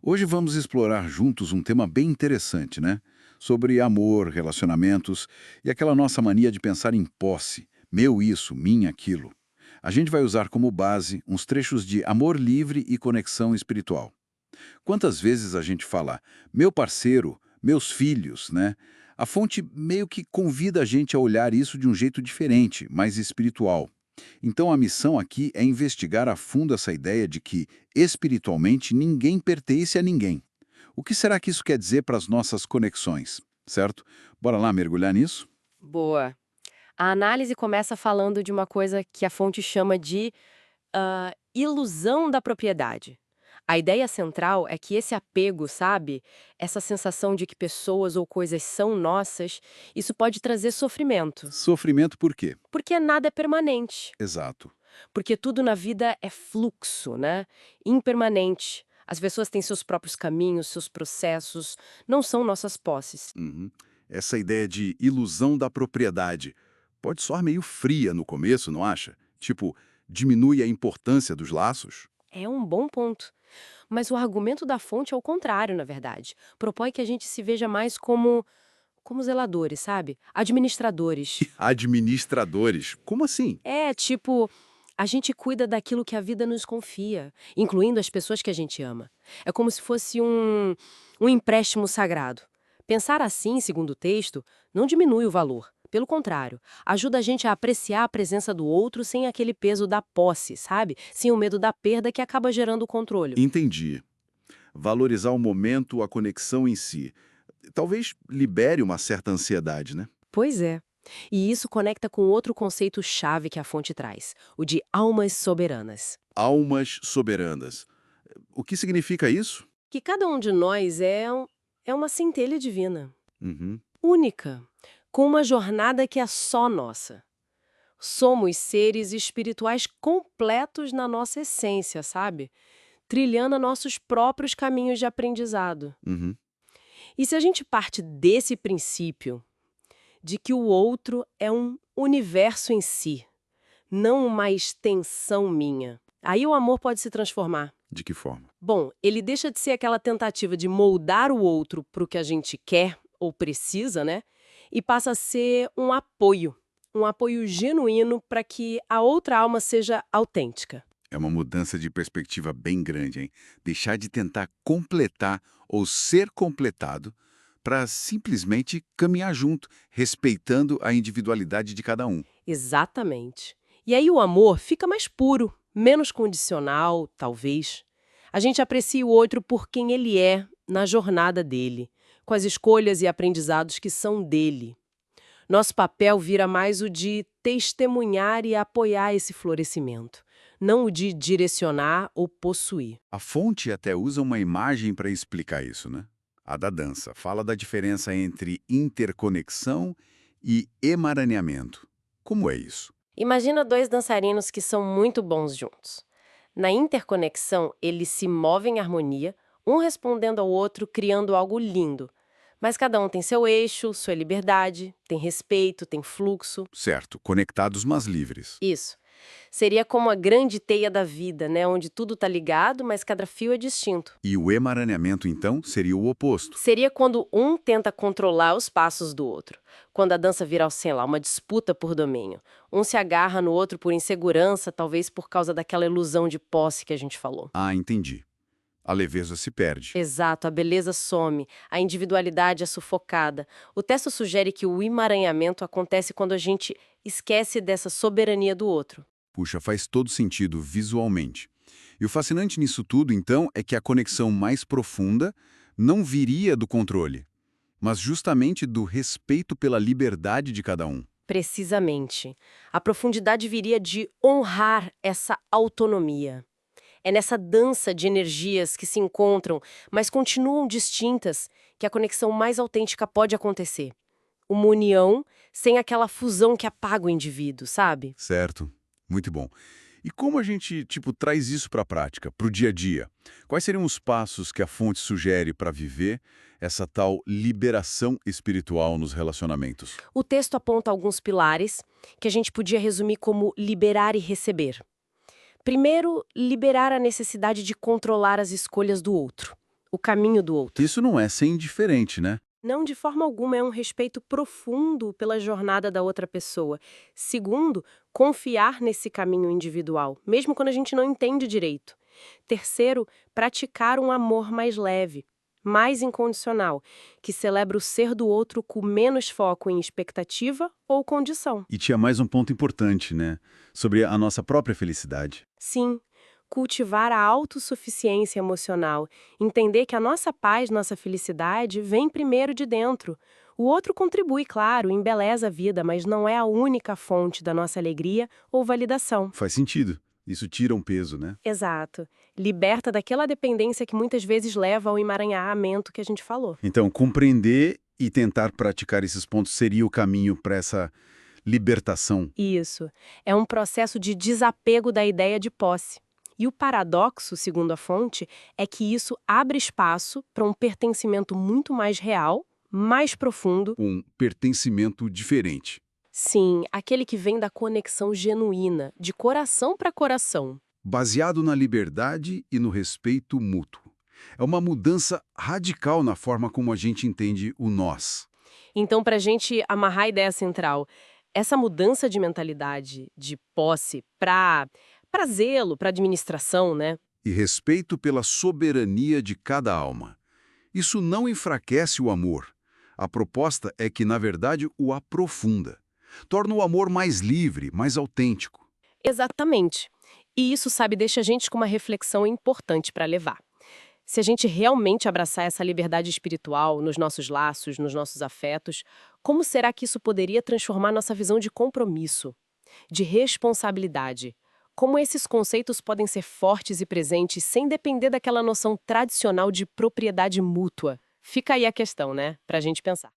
Hoje vamos explorar juntos um tema bem interessante, né? Sobre amor, relacionamentos e aquela nossa mania de pensar em posse, meu isso, minha aquilo. A gente vai usar como base uns trechos de amor livre e conexão espiritual. Quantas vezes a gente fala, meu parceiro, meus filhos, né? A fonte meio que convida a gente a olhar isso de um jeito diferente, mais espiritual. Então a missão aqui é investigar a fundo essa ideia de que, espiritualmente, ninguém pertence a ninguém. O que será que isso quer dizer para as nossas conexões? Certo? Bora lá mergulhar nisso? Boa. A análise começa falando de uma coisa que a fonte chama de ilusão da propriedade. A ideia central é que esse apego, sabe? Essa sensação de que pessoas ou coisas são nossas, isso pode trazer sofrimento. Sofrimento por quê? Porque nada é permanente. Exato. Porque tudo na vida é fluxo, né? Impermanente. As pessoas têm seus próprios caminhos, seus processos, não são nossas posses. Uhum. Essa ideia de ilusão da propriedade pode soar meio fria no começo, não acha? Tipo, diminui a importância dos laços? É um bom ponto. Mas o argumento da fonte é o contrário, na verdade. Propõe que a gente se veja mais como zeladores, sabe? Administradores. Administradores. Como assim? É, tipo, a gente cuida daquilo que a vida nos confia, incluindo as pessoas que a gente ama. É como se fosse um empréstimo sagrado. Pensar assim, segundo o texto, não diminui o valor. Pelo contrário, ajuda a gente a apreciar a presença do outro sem aquele peso da posse, sabe? Sem o medo da perda que acaba gerando o controle. Entendi. Valorizar o momento, a conexão em si. Talvez libere uma certa ansiedade, né? Pois é. E isso conecta com outro conceito-chave que a fonte traz, o de almas soberanas. Almas soberanas. O que significa isso? Que cada um de nós é uma centelha divina, Uhum. única, com uma jornada que é só nossa. Somos seres espirituais completos na nossa essência, sabe? Trilhando nossos próprios caminhos de aprendizado. Uhum. E se a gente parte desse princípio, de que o outro é um universo em si, não uma extensão minha. Aí o amor pode se transformar. De que forma? Bom, ele deixa de ser aquela tentativa de moldar o outro para o que a gente quer ou precisa, né? E passa a ser um apoio genuíno para que a outra alma seja autêntica. É uma mudança de perspectiva bem grande, hein? Deixar de tentar completar ou ser completado para simplesmente caminhar junto, respeitando a individualidade de cada um. Exatamente. E aí o amor fica mais puro, menos condicional, talvez. A gente aprecia o outro por quem ele é, na jornada dele, com as escolhas e aprendizados que são dele. Nosso papel vira mais o de testemunhar e apoiar esse florescimento, não o de direcionar ou possuir. A fonte até usa uma imagem para explicar isso, né? A da dança. Fala da diferença entre interconexão e emaranhamento. Como é isso? Imagina dois dançarinos que são muito bons juntos. Na interconexão, eles se movem em harmonia, um respondendo ao outro, criando algo lindo. Mas cada um tem seu eixo, sua liberdade, tem respeito, tem fluxo. Certo, conectados mas livres. Isso. Seria como a grande teia da vida, né? Onde tudo está ligado, mas cada fio é distinto. E o emaranhamento, então, seria o oposto. Seria quando um tenta controlar os passos do outro. Quando a dança vira, sei lá, uma disputa por domínio. Um se agarra no outro por insegurança, talvez por causa daquela ilusão de posse que a gente falou. Ah, entendi. A leveza se perde. Exato, a beleza some, a individualidade é sufocada. O texto sugere que o emaranhamento acontece quando a gente esquece dessa soberania do outro. Puxa, faz todo sentido visualmente. E o fascinante nisso tudo, então, é que a conexão mais profunda não viria do controle, mas justamente do respeito pela liberdade de cada um. Precisamente. A profundidade viria de honrar essa autonomia. É nessa dança de energias que se encontram, mas continuam distintas, que a conexão mais autêntica pode acontecer. Uma união sem aquela fusão que apaga o indivíduo, sabe? Certo. Muito bom. E como a gente, traz isso para a prática, para o dia a dia? Quais seriam os passos que a fonte sugere para viver essa tal liberação espiritual nos relacionamentos? O texto aponta alguns pilares que a gente podia resumir como liberar e receber. Primeiro, liberar a necessidade de controlar as escolhas do outro. o caminho do outro. Isso não é ser indiferente, né? Não, de forma alguma, é um respeito profundo pela jornada da outra pessoa. Segundo, confiar nesse caminho individual, mesmo quando a gente não entende direito. Terceiro, praticar um amor mais leve, mais incondicional, que celebra o ser do outro com menos foco em expectativa ou condição. E tinha mais um ponto importante, né? Sobre a nossa própria felicidade. Sim, cultivar a autossuficiência emocional, entender que a nossa paz, nossa felicidade vem primeiro de dentro. O outro contribui, claro, embeleza a vida, mas não é a única fonte da nossa alegria ou validação. Faz sentido. Isso tira um peso, né? Exato. Liberta daquela dependência que muitas vezes leva ao emaranhamento que a gente falou. Então, compreender e tentar praticar esses pontos seria o caminho para essa libertação. Isso. É um processo de desapego da ideia de posse. E o paradoxo, segundo a fonte, é que isso abre espaço para um pertencimento muito mais real, mais profundo. Um pertencimento diferente. Sim, aquele que vem da conexão genuína, de coração para coração. Baseado na liberdade e no respeito mútuo. É uma mudança radical na forma como a gente entende o nós. Então, para a gente amarrar a ideia central, essa mudança de mentalidade, de posse, para zelo, para administração, né? E respeito pela soberania de cada alma. Isso não enfraquece o amor. A proposta é que, na verdade, o aprofunda. Torna o amor mais livre, mais autêntico. Exatamente. E isso, sabe, deixa a gente com uma reflexão importante para levar. Se a gente realmente abraçar essa liberdade espiritual nos nossos laços, nos nossos afetos, como será que isso poderia transformar nossa visão de compromisso, de responsabilidade? Como esses conceitos podem ser fortes e presentes sem depender daquela noção tradicional de propriedade mútua? Fica aí a questão, né, para a gente pensar.